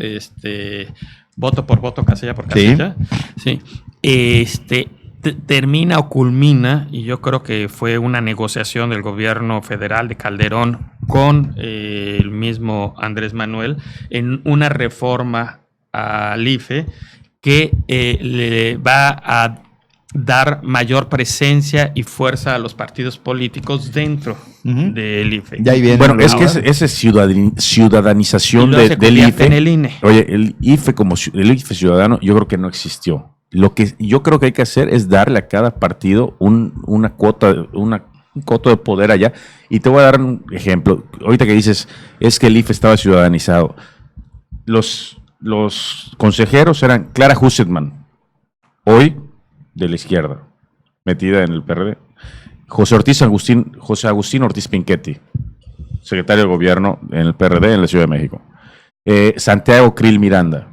voto por voto, casilla por casilla. Sí. Termina o culmina, y yo creo que fue una negociación del gobierno federal de Calderón con el mismo Andrés Manuel en una reforma al IFE que le va a dar mayor presencia y fuerza a los partidos políticos dentro del IFE. Ya ahí viene. Bueno, es que esa ciudadanización del IFE. En el INE. Oye, el IFE como el IFE ciudadano, yo creo que no existió. Lo que yo creo que hay que hacer es darle a cada partido una cuota, un coto de poder allá. Y te voy a dar un ejemplo. Ahorita que dices, es que el IFE estaba ciudadanizado. Los consejeros eran Clara Hussetman, hoy de la izquierda, metida en el PRD. José Agustín Ortiz Pinchetti, secretario de gobierno en el PRD en la Ciudad de México. Santiago Krill Miranda,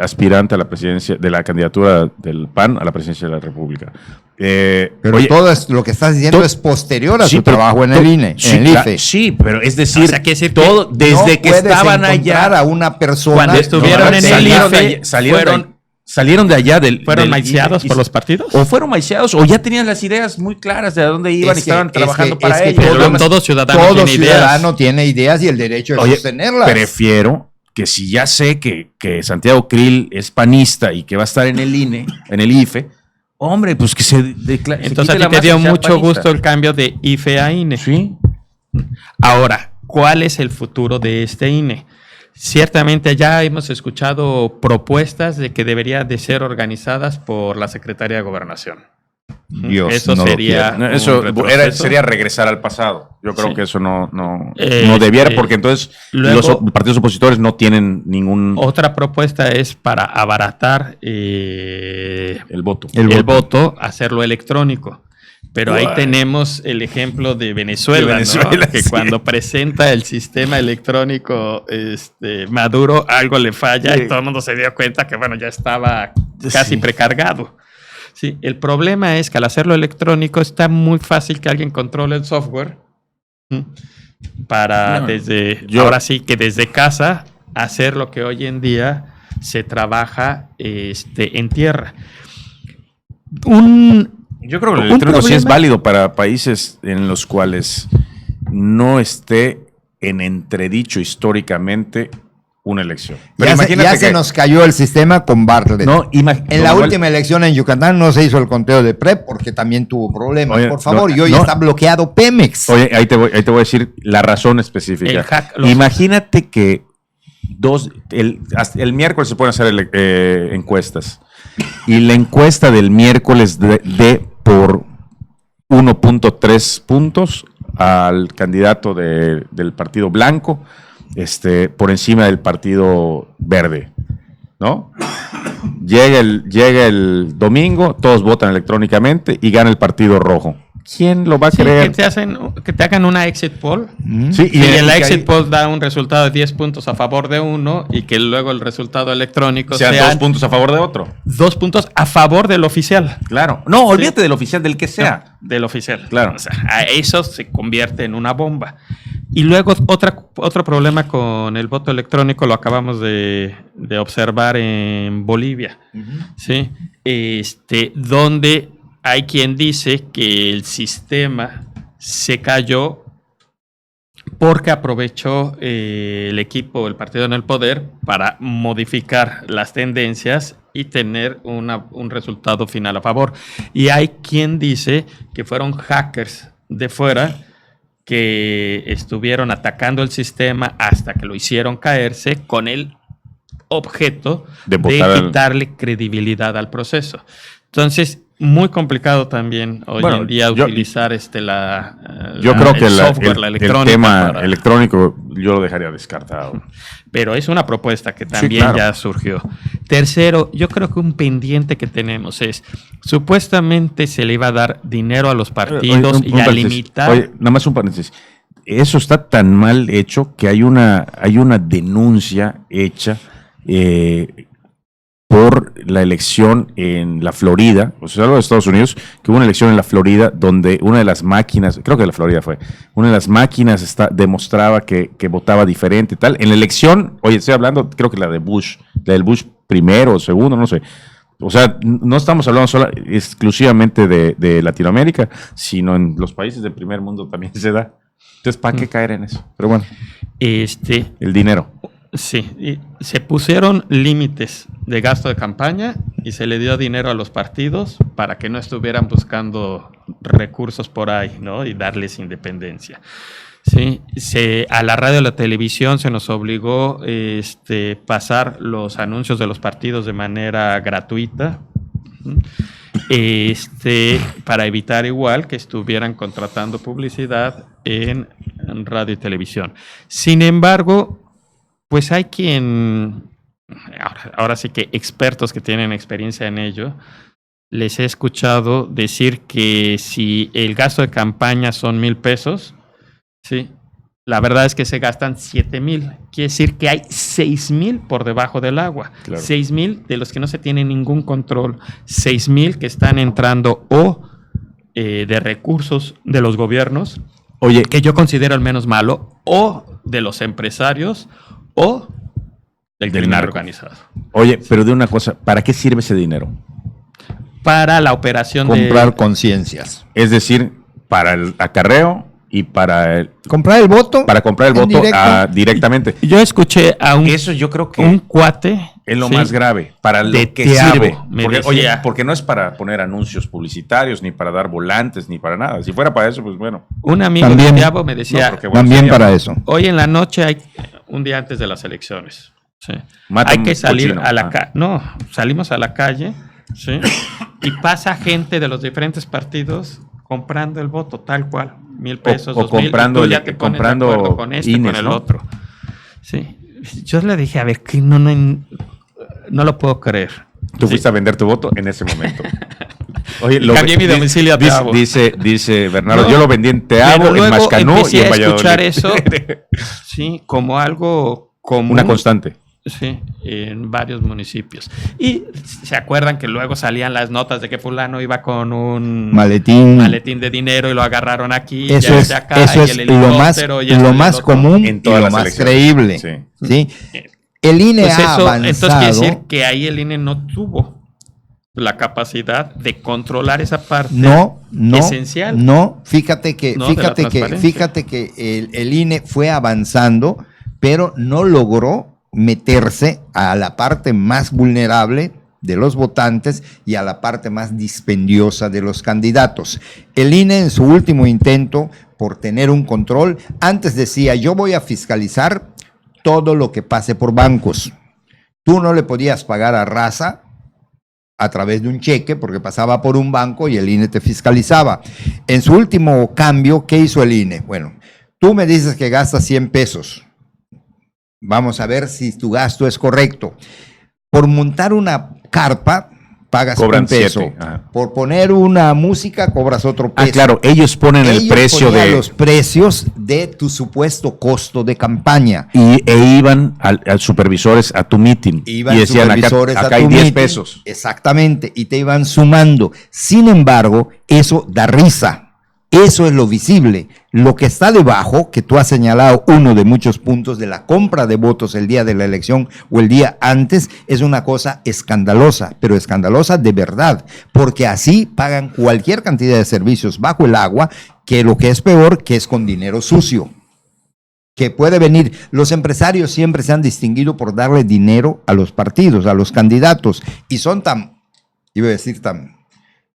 aspirante a la presidencia de la candidatura del PAN a la presidencia de la República. Pero oye, todo lo que estás diciendo es posterior a su trabajo en el INE, en el IFE. Sí, pero es decir, o sea, que decir todo que desde no que estaban allá a una persona cuando estuvieron en el IFE salieron de allá ¿Fueron maiciados por los partidos? O fueron maiciados o ya tenían las ideas muy claras de a dónde iban y estaban trabajando para ello. Todo ciudadano tiene ideas y el derecho de sostenerlas. Prefiero que si ya sé que Santiago Krill es panista y que va a estar en el INE, en el IFE, hombre, pues que se declare. Entonces a ti te dio mucho gusto el cambio de IFE a INE. Sí. Ahora, ¿cuál es el futuro de este INE? Ciertamente ya hemos escuchado propuestas de que deberían de ser organizadas por la Secretaría de Gobernación. Dios, eso no sería sería regresar al pasado. Yo creo que eso no debiera, porque entonces luego, los partidos opositores no tienen ningún... Otra propuesta es para abaratar el voto, hacerlo electrónico. Pero ahí tenemos el ejemplo de Venezuela, ¿no? Que sí. cuando presenta el sistema electrónico Maduro, algo le falla y todo el mundo se dio cuenta que, bueno, ya estaba casi precargado. Sí, el problema es que al hacerlo electrónico está muy fácil que alguien controle el software para ahora sí que desde casa hacer lo que hoy en día se trabaja en tierra. Yo creo que el electrónico sí es válido para países en los cuales no esté en entredicho históricamente una elección. Pero ya se nos cayó el sistema con Bartlett. No, en la última elección en Yucatán no se hizo el conteo de PREP porque también tuvo problemas, oye, por favor, y hoy está bloqueado Pemex. Oye, ahí te voy a decir la razón específica. Imagínate que el miércoles se pueden hacer encuestas y la encuesta del miércoles de por 1.3 puntos al candidato del Partido Blanco, por encima del Partido Verde, ¿no? Llega el domingo, todos votan electrónicamente y gana el Partido Rojo. ¿Quién lo va a creer? Que te hagan una exit poll. Sí, y el exit poll da un resultado de 10 puntos a favor de uno y que luego el resultado electrónico sea 2 puntos a favor de otro. 2 puntos a favor del oficial. Claro. No, olvídate del oficial, del que sea. No, del oficial. Claro. O sea, a eso se convierte en una bomba. Y luego otro problema con el voto electrónico lo acabamos de observar en Bolivia. ¿Sí? Donde hay quien dice que el sistema se cayó porque aprovechó el partido en el poder, para modificar las tendencias y tener un resultado final a favor. Y hay quien dice que fueron hackers de fuera que estuvieron atacando el sistema hasta que lo hicieron caerse con el objeto de quitarle credibilidad al proceso. Entonces, muy complicado también hoy en día utilizar yo creo que el tema electrónico yo lo dejaría descartado. Pero es una propuesta que también ya surgió. Tercero, yo creo que un pendiente que tenemos es, supuestamente se le iba a dar dinero a los partidos y a limitar... Oye, nada más un paréntesis. Eso está tan mal hecho que hay una denuncia hecha por la elección en la Florida, o sea, algo de Estados Unidos, que hubo una elección en la Florida donde una de las máquinas, creo que la Florida fue, una de las máquinas demostraba que votaba diferente y tal. En la elección, oye, estoy hablando, creo que la del Bush primero o segundo, no sé. O sea, no estamos hablando exclusivamente de Latinoamérica, sino en los países del primer mundo también se da. Entonces, ¿para qué caer en eso? Pero bueno, el dinero. Sí, y se pusieron límites de gasto de campaña y se le dio dinero a los partidos para que no estuvieran buscando recursos por ahí, ¿no? Y darles independencia. Sí, a la radio y la televisión se nos obligó pasar los anuncios de los partidos de manera gratuita, para evitar igual que estuvieran contratando publicidad en radio y televisión. Sin embargo, pues hay ahora sí que expertos que tienen experiencia en ello, les he escuchado decir que si el gasto de campaña son 1,000 pesos, ¿sí? La verdad es que se gastan 7,000. Quiere decir que hay 6,000 por debajo del agua. Claro. 6,000 de los que no se tiene ningún control. 6,000 que están entrando de recursos de los gobiernos, oye, que yo considero el menos malo, o de los empresarios, o del crimen organizado. Oye, pero de una cosa, ¿para qué sirve ese dinero? Para la operación comprar conciencias. Es decir, para el acarreo y para comprar el voto. Para comprar el voto directamente. Yo escuché a eso yo creo que un cuate. Es lo más grave. Para lo que sirve. Porque no es para poner anuncios publicitarios, ni para dar volantes, ni para nada. Si fuera para eso, pues bueno. Un amigo de Tiago me decía. También para eso. Hoy en la noche un día antes de las elecciones. ¿Sí? Hay que salir a la calle. No, salimos a la calle, ¿sí? Y pasa gente de los diferentes partidos comprando el voto, tal cual. 1,000 pesos, 2,000. Comprando, comprando con INES, con el otro. Sí. Yo le dije, a ver, que no lo puedo creer. Tú fuiste a vender tu voto en ese momento. Oye, cambié mi domicilio a Teabo. Dice Bernardo, No, yo lo vendí en Teabo, pero en luego Mascanú y empecé en a escuchar Valladolid. eso, sí, como algo común. Una constante. Sí, en varios municipios. Y se acuerdan que luego salían las notas de que fulano iba con un maletín de dinero y lo agarraron aquí, Eso es, acá, eso y es el lo más, helicóptero, y esto lo y el más otro. común En y todas lo las más elecciones. creíble. Sí. ¿Sí? El INE Pues ha eso, avanzado. entonces quiere decir que ahí el INE no tuvo la capacidad de controlar esa parte esencial. No, fíjate que, No, de la transparencia. fíjate que el INE fue avanzando, pero no logró meterse a la parte más vulnerable de los votantes y a la parte más dispendiosa de los candidatos. El INE en su último intento por tener un control, antes decía, yo voy a fiscalizar todo lo que pase por bancos. Tú no le podías pagar a Raza a través de un cheque porque pasaba por un banco y el INE te fiscalizaba. En su último cambio, ¿qué hizo el INE? Bueno, tú me dices que gastas 100 pesos. Vamos a ver si tu gasto es correcto. Por montar una carpa, pagas Cobran un peso. 7. Ajá. Por poner una música, cobras otro peso. Ah, claro, ellos ponen el precio ponían de... los precios de tu supuesto costo de campaña. E iban al supervisores a tu meeting. Iban y decían, supervisores acá a hay tu 10 meeting. pesos. Exactamente, y te iban sumando. Sin embargo, eso da risa. Eso es lo visible. Lo que está debajo, que tú has señalado uno de muchos puntos de la compra de votos el día de la elección o el día antes, es una cosa escandalosa, pero escandalosa de verdad, porque así pagan cualquier cantidad de servicios bajo el agua, que lo que es peor, que es con dinero sucio. Que puede venir, los empresarios siempre se han distinguido por darle dinero a los partidos, a los candidatos, y son tan, iba a decir tan...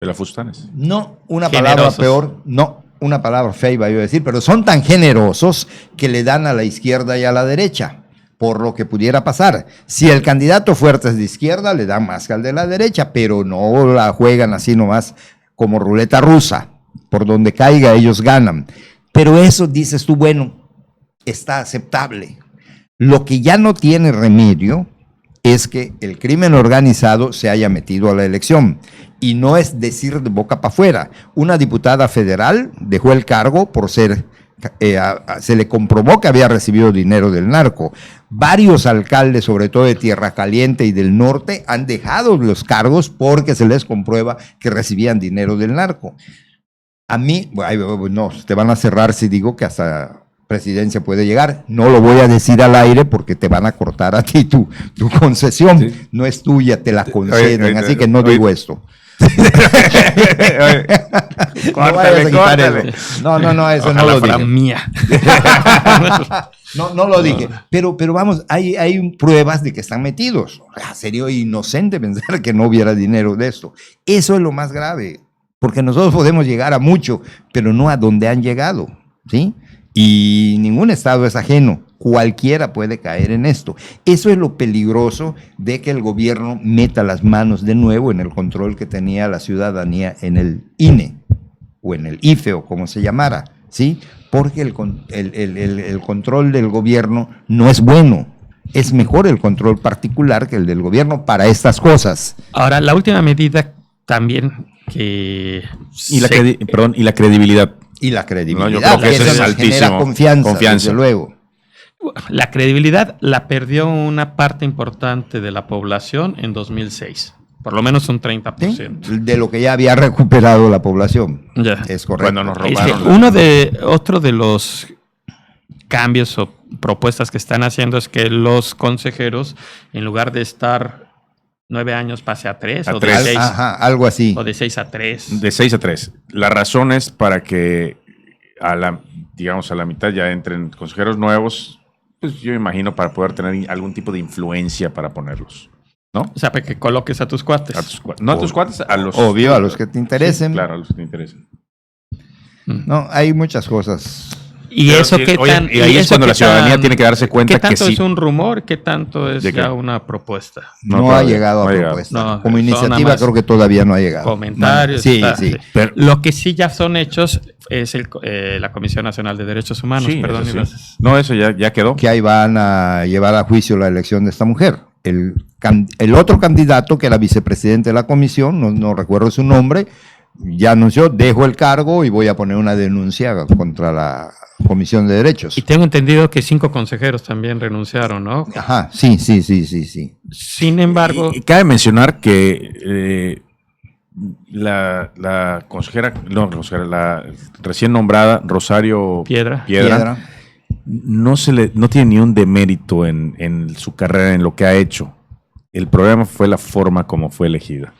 De la Fustanes. No, una Generosos. palabra peor, no, una palabra fea iba yo a decir, pero son tan generosos que le dan a la izquierda y a la derecha, por lo que pudiera pasar. Si el candidato fuerte es de izquierda, le dan más que al de la derecha, pero no la juegan así nomás como ruleta rusa, por donde caiga ellos ganan. Pero eso dices tú, bueno, está aceptable. Lo que ya no tiene remedio es que el crimen organizado se haya metido a la elección. Y no es decir de boca para afuera. Una diputada federal dejó el cargo por ser, se le comprobó que había recibido dinero del narco. Varios alcaldes, sobre todo de Tierra Caliente y del norte, han dejado los cargos porque se les comprueba que recibían dinero del narco. A mí, no, te van a cerrar si digo que hasta presidencia puede llegar. No lo voy a decir al aire porque te van a cortar a ti tu concesión. Sí. No es tuya, te la conceden, así que no digo esto. Córtale, córtale. No, eso ojalá no lo fuera dije. Mía. No lo dije. Pero vamos, hay pruebas de que están metidos. Sería inocente pensar que no hubiera dinero de esto. Eso es lo más grave, porque nosotros podemos llegar a mucho, pero no a donde han llegado, ¿sí? Y ningún estado es ajeno. Cualquiera puede caer en esto. Eso es lo peligroso de que el gobierno meta las manos de nuevo en el control que tenía la ciudadanía en el INE o en el IFE o como se llamara, ¿sí? Porque el control del gobierno no es bueno. Es mejor el control particular que el del gobierno para estas cosas. Ahora, la última medida también que... Y la credibilidad. Y la credibilidad. No, yo creo que eso es nos altísimo. genera confianza, desde luego. La credibilidad la perdió una parte importante de la población en 2006, por lo menos un 30%. ¿Sí? De lo que ya había recuperado la población. Ya. Es correcto. Cuando nos robaron. Otro de los cambios o propuestas que están haciendo es que los consejeros, en lugar de estar 9 años, pase a 3 o de 6. Ajá, algo así. O de 6 a 3. De 6 a 3. La razón es para que a la mitad ya entren consejeros nuevos. Pues yo imagino para poder tener algún tipo de influencia para ponerlos, ¿no? O sea, para que coloques a tus cuates. No a tus cuates, a los... Obvio, a los que te interesen. Sí, claro, a los que te interesen. No, hay muchas cosas. Y pero eso sí, qué oye, tan... y ahí es cuando la ciudadanía tiene que darse cuenta ¿qué tanto que sí. es un rumor? ¿Qué tanto es ¿De qué? ya una propuesta? No ha llegado a propuesta. No, como son nada iniciativa más creo que todavía no ha llegado. Comentarios. Sí, sí. Pero lo que sí ya son hechos es la Comisión Nacional de Derechos Humanos. Sí, Perdón, eso sí. No, eso ya quedó. Que ahí van a llevar a juicio la elección de esta mujer. El otro candidato, que era vicepresidente de la comisión, no recuerdo su nombre, ya anunció, dejo el cargo y voy a poner una denuncia contra la Comisión de Derechos. Y tengo entendido que 5 consejeros también renunciaron, ¿no? Ajá, sí. Sin embargo, Y cabe mencionar que la consejera, la recién nombrada Rosario Piedra. no tiene ni un demérito en su carrera, en lo que ha hecho. El problema fue la forma como fue elegida.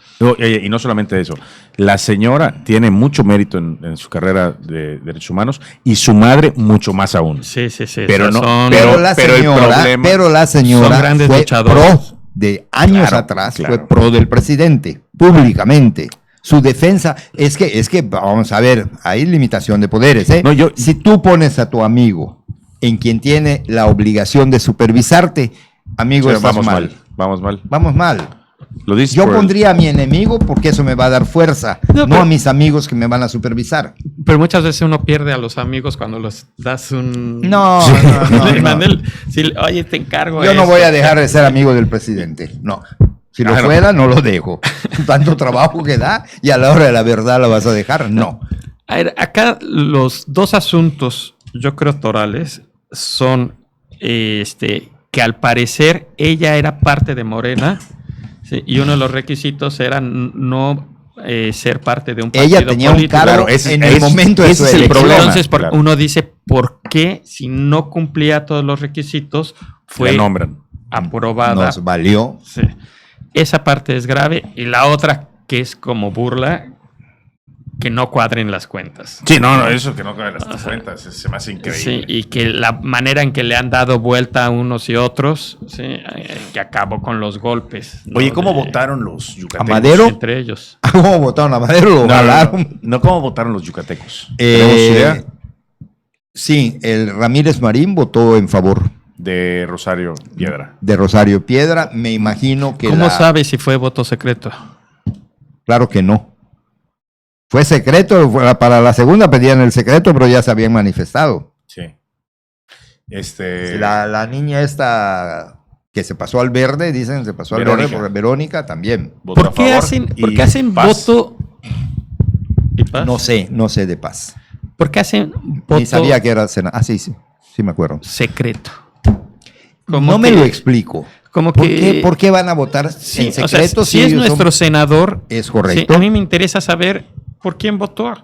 Y no solamente eso, la señora tiene mucho mérito en su carrera de derechos humanos y su madre mucho más aún. Sí. Pero o sea, no- Pero la señora son grandes fue luchadores. pro de años Claro, atrás, claro. fue pro del presidente, públicamente. Su defensa, es que, vamos a ver, hay limitación de poderes, ¿eh? No, Si tú pones a tu amigo en quien tiene la obligación de supervisarte, amigo, Sí, estás vamos mal. mal. Vamos mal. Lo dices Yo por- pondría a mi enemigo porque eso me va a dar fuerza, No, no pero- a mis amigos que me van a supervisar. Pero muchas veces uno pierde a los amigos cuando les das un... No. Le mandé oye, te encargo Yo no esto. voy a dejar de ser amigo del presidente, no. Si lo Claro. fuera, no lo dejo. Tanto trabajo que da y a la hora de la verdad la vas a dejar, no. A ver, acá los 2 asuntos, yo creo, torales, son que al parecer ella era parte de Morena, ¿sí? Y uno de los requisitos era no ser parte de un partido Ella tenía un político. cargo Claro, ese- en el ese- momento de ese su es el elección. problema. Entonces, Claro. uno dice, ¿por qué si no cumplía todos los requisitos fue la nombran. aprobada? Nos valió. Sí. Esa parte es grave. Y la otra, que es como burla, que no cuadren las cuentas. Sí, no, eso que no cabe en las Ajá. cuentas, se me hace Sí, increíble. y que la manera en que le han dado vuelta a unos y otros, ¿sí? Que acabó con los golpes, ¿no? Oye, ¿cómo De- votaron los yucatecos? ¿A Madero? entre ellos? ¿Cómo votaron a Madero? Lo jalaron. No, ¿cómo votaron los yucatecos? ¿Tenemos idea? Sí, el Ramírez Marín votó en favor De Rosario Piedra. de Rosario Piedra. Me imagino que ¿Cómo sabe si fue voto secreto? Claro que no. Fue secreto, para la segunda pedían el secreto, pero ya se habían manifestado. Sí. La niña esta que se pasó al verde, dicen, se pasó al Verónica. verde, porque Verónica también. votó ¿Por a qué favor hacen, y por qué hacen paz. voto? ¿Y paz? No sé de paz. ¿Por qué hacen Ni voto sabía que era Senado. Ah, sí, me acuerdo. secreto? No me lo explico. Como ¿Por que, qué, por qué van a votar Sí, en o sea, secreto? si es ellos nuestro son- senador, Es sí, correcto. a mí me interesa saber por quién votó.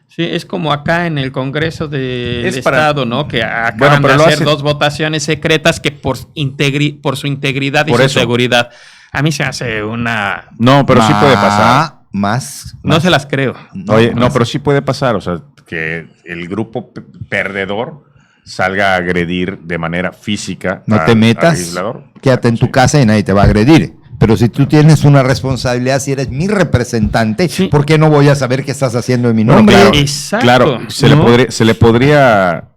Sí, es como acá en el Congreso del Es para- Estado, ¿no? Que acaban Bueno, pero de lo hacer hacen- 2 votaciones secretas que por su integridad y Por su eso. seguridad. A mí se hace una... No, pero sí puede pasar. Más. No se las creo. Oye, no, pero sí puede pasar. O sea, que el grupo perdedor salga a agredir de manera física No al- te al metas, legislador. quédate en tu Sí. casa y nadie te va a agredir. Pero si tú tienes una responsabilidad, si eres mi representante, Sí. ¿por qué no voy a saber qué estás haciendo en mi Bueno, nombre? claro, Exacto, claro, se ¿no? le podría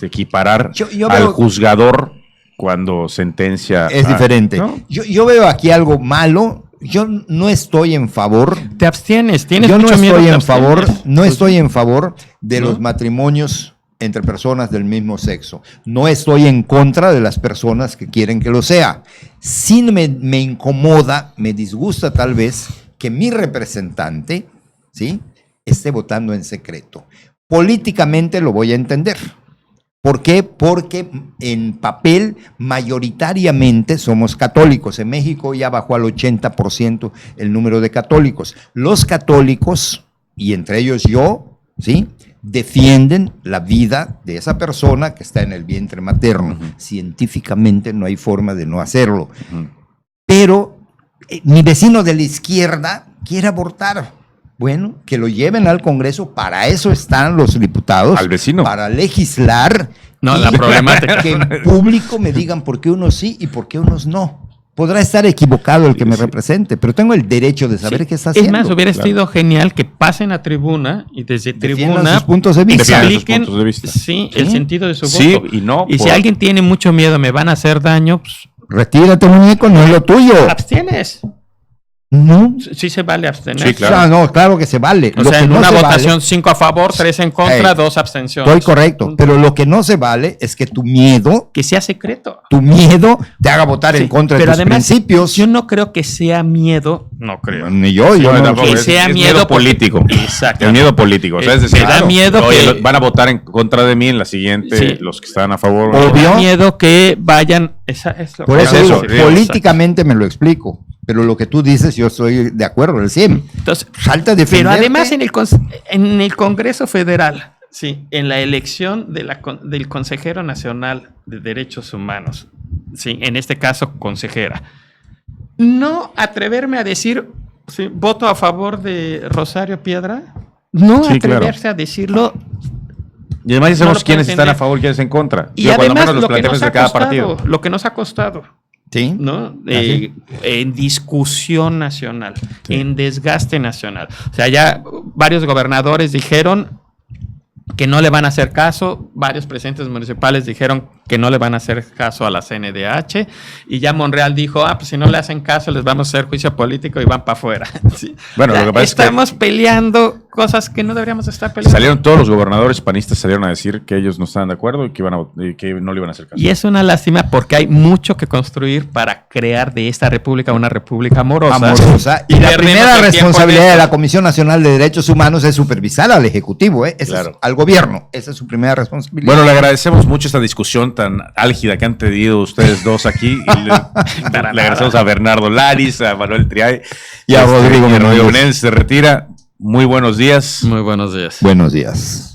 equiparar Yo al veo- juzgador cuando sentencia. Es diferente. ¿no? Yo veo aquí algo malo. Yo no estoy en favor. Te abstienes, tienes Yo no mucho miedo, estoy te en favor. abstienes. No estoy en favor de ¿No? los matrimonios entre personas del mismo sexo. No estoy en contra de las personas que quieren que lo sea. Sí me incomoda, me disgusta tal vez que mi representante, ¿sí?, esté votando en secreto. Políticamente lo voy a entender. ¿Por qué? Porque en papel mayoritariamente somos católicos. En México ya bajó al 80% el número de católicos. Los católicos, y entre ellos yo, ¿sí?, defienden la vida de esa persona que está en el vientre materno. Científicamente no hay forma de no hacerlo. Ujú. Pero mi vecino de la izquierda quiere abortar. Bueno, que lo lleven al Congreso, para eso están los diputados. Al vecino. Para legislar. No, y la problemática. que en público me digan por qué unos sí y por qué unos no. Podrá estar equivocado el que me represente, pero tengo el derecho de saber Sí. qué está haciendo. Es más, hubiera Claro. sido genial que pasen a tribuna y desde Defiendan tribuna sus puntos de vista. Defiendan sus expliquen puntos de vista. sí, el Sí. sentido de su Sí voto. y no. Y si por- alguien tiene mucho miedo, me van a hacer daño, pues Retírate, muñeco, no es lo tuyo. abstienes. No. Sí se vale abstener. Sí, claro. O sea, no, claro que se vale. O Lo sea, que en no una se votación vale- 5 a favor, 3 en contra, Ey, 2 abstenciones. Estoy correcto, pero lo que no se vale es que tu miedo Que sea secreto. te haga votar en Sí, contra de pero tus además, principios. yo no creo que sea miedo. No creo. Ni yo, Sí, yo no- tampoco que es- sea es miedo político. Exacto. El miedo político. O sea, es decir, Me da miedo oye, que- van a votar en contra de mí en la siguiente, Sí. los que están a favor. Obvio. Me da miedo que vayan. Es lo Por que eso es digo, eso, decir. políticamente me lo explico, pero lo que tú dices yo estoy de acuerdo, el 100. Entonces, Falta pero defenderte. además en el Congreso Federal, sí, en la elección del Consejero Nacional de Derechos Humanos, sí, en este caso consejera, no atreverme a decir sí, voto a favor de Rosario Piedra, no Sí, atreverse a decirlo. Y además ya No sabemos lo quiénes puedo están a entender. favor y quiénes en contra. Y Digo, cuando además menos los lo que planteamientos nos ha de cada costado, partido. lo que nos ha costado, Sí. ¿no? Así. En discusión nacional, Sí. en desgaste nacional. O sea, ya varios gobernadores dijeron que no le van a hacer caso, varios presidentes municipales dijeron que no le van a hacer caso a la CNDH, y ya Monreal dijo, pues si no le hacen caso les vamos a hacer juicio político y van para afuera. Sí. Bueno, O sea, lo que pasa es que- estamos peleando cosas que no deberíamos estar peleando. Salieron todos los gobernadores panistas, salieron a decir que ellos no estaban de acuerdo y que, y que no le iban a hacer caso. Y es una lástima porque hay mucho que construir para crear de esta república una república amorosa. Amorosa. Y la perdemos primera el tiempo en responsabilidad de esto. la Comisión Nacional de Derechos Humanos es supervisar al Ejecutivo, ¿eh? Esa Claro. es al gobierno. Esa es su primera responsabilidad. Bueno, le agradecemos mucho esta discusión tan álgida que han tenido ustedes dos aquí. Y le agradecemos a Bernardo Laris, a Manuel Triay Y a Rodrigo Menéndez Menéndez. se retira. Muy buenos días. Muy buenos días. Buenos días.